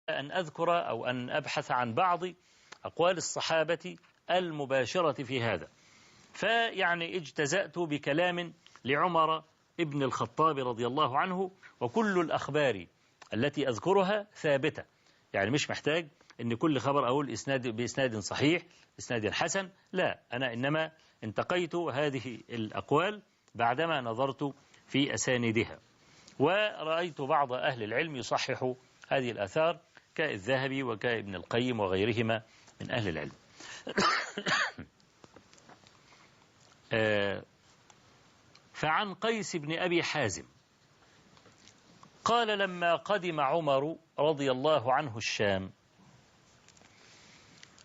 أن أذكر أو أن أبحث عن بعض أقوال الصحابة المباشرة في هذا. فيعني اجتزأت بكلام لعمر ابن الخطاب رضي الله عنه، وكل الأخبار التي أذكرها ثابتة، يعني مش محتاج أن كل خبر أقول بإسناد صحيح إسناد حسن، لا، أنا إنما انتقيت هذه الأقوال بعدما نظرت في أساندها، ورأيت بعض أهل العلم يصحح هذه الآثار كالذهبي وكابن القيم وغيرهما من أهل العلم. فعن قيس بن أبي حازم قال لما قدم عمر رضي الله عنه الشام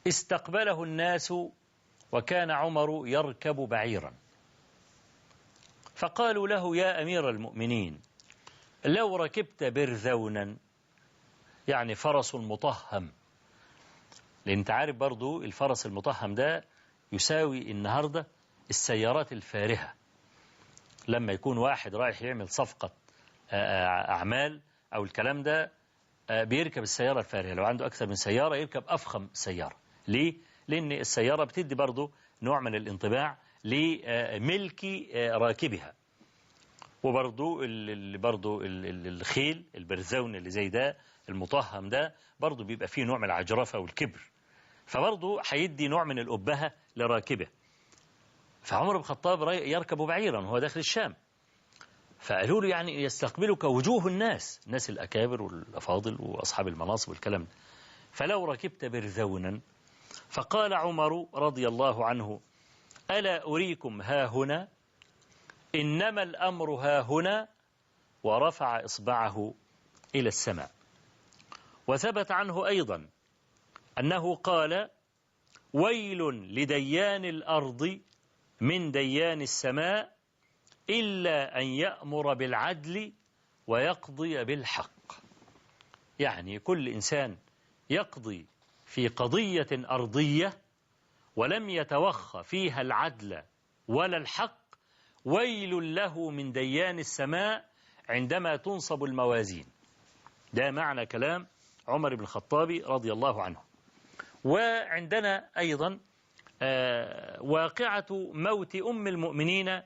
استقبله الناس وكان عمر يركب بعيرا، فقالوا له يا أمير المؤمنين لو ركبت برذونا، يعني فرس مطهم، لأن انت عارف برضو الفرس المطهم ده يساوي النهاردة السيارات الفارهة. لما يكون واحد رايح يعمل صفقة أعمال أو الكلام ده بيركب السيارة الفارهة، لو عنده أكثر من سيارة يركب أفخم سيارة. ليه؟ لأن السيارة بتدي برضو نوع من الانطباع لملك راكبها، وبرضو الخيل البرزون اللي زي ده المطهم ده برضو بيبقى فيه نوع من العجرفة والكبر، فبرضو هيدي نوع من الأبهة لراكبه. فعمر بن الخطاب يركب بعيرا وهو داخل الشام، فقالوا له يعني يستقبلك وجوه الناس الأكابر والأفاضل وأصحاب المناصب والكلام ده، فلو ركبت برذونا. فقال عمر رضي الله عنه ألا أريكم ها هنا، إنما الأمر ها هنا، ورفع إصبعه إلى السماء. وثبت عنه أيضا أنه قال ويل لديان الأرض من ديان السماء إلا أن يأمر بالعدل ويقضي بالحق. يعني كل إنسان يقضي في قضية أرضية ولم يتوخى فيها العدل ولا الحق ويل له من ديان السماء عندما تنصب الموازين. ده معنى كلام عمر بن الخطاب رضي الله عنه. وعندنا أيضا واقعة موت أم المؤمنين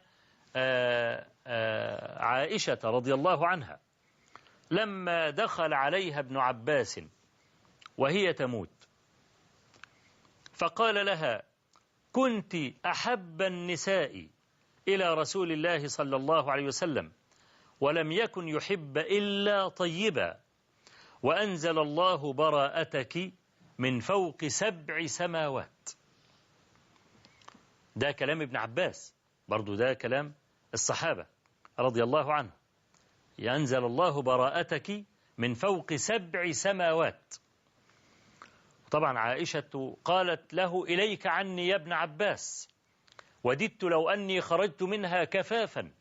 عائشة رضي الله عنها لما دخل عليها ابن عباس وهي تموت، فقال لها كنت أحب النساء إلى رسول الله صلى الله عليه وسلم ولم يكن يحب إلا طيبا، وأنزل الله براءتك من فوق 7 سماوات. ده كلام ابن عباس، برضو ده كلام الصحابة رضي الله عنه. ينزل الله براءتك من فوق 7 سماوات. طبعا عائشة قالت له إليك عني يا ابن عباس، وددت لو أني خرجت منها كفافا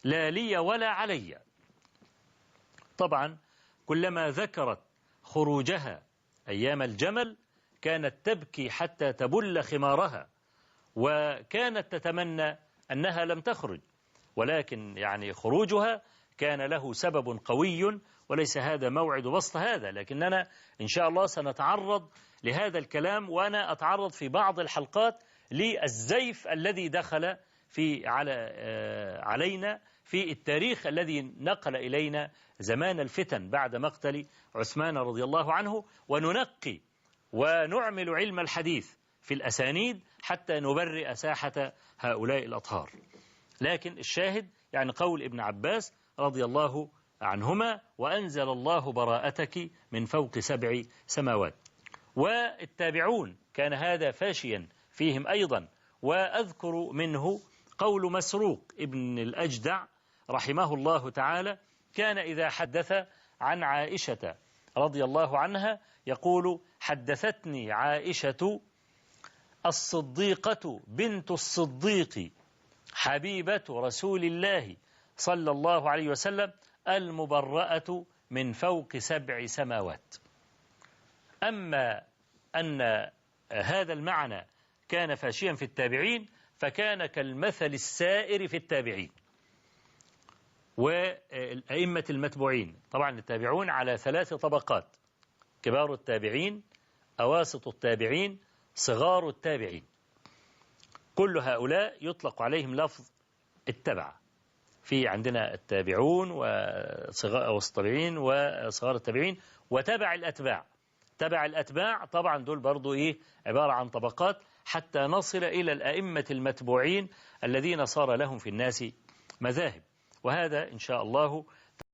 لا لي ولا علي. طبعا كلما ذكرت خروجها أيام الجمل كانت تبكي حتى تبل خمارها، وكانت تتمنى أنها لم تخرج، ولكن يعني خروجها كان له سبب قوي، وليس هذا موعد بسط هذا، لكننا إن شاء الله سنتعرض لهذا الكلام، وأنا أتعرض في بعض الحلقات للزيف الذي دخل علينا في التاريخ الذي نقل إلينا زمان الفتن بعد مقتل عثمان رضي الله عنه، وننقي ونعمل علم الحديث في الأسانيد حتى نبرئ ساحة هؤلاء الأطهار. لكن الشاهد يعني قول ابن عباس رضي الله عنهما وأنزل الله براءتك من فوق 7 سماوات. والتابعون كان هذا فاشيا فيهم أيضا، وأذكر منه قول مسروق ابن الأجدع رحمه الله تعالى، كان إذا حدث عن عائشة رضي الله عنها يقول حدثتني عائشة الصديقة بنت الصديق حبيبة رسول الله صلى الله عليه وسلم المبرأة من فوق 7 سماوات. أما أن هذا المعنى كان فاشيا في التابعين فكان كالمثل السائر في التابعين والأئمة المتبوعين. طبعا التابعون على 3 طبقات: كبار التابعين، أواسط التابعين، صغار التابعين، كل هؤلاء يطلق عليهم لفظ التبع. في عندنا التابعون وصغار التابعين وصغار التابعين وتبع الأتباع. تبع الأتباع طبعا دول برضو عبارة عن طبقات حتى نصل إلى الأئمة المتبوعين الذين صار لهم في الناس مذاهب. وهذا إن شاء الله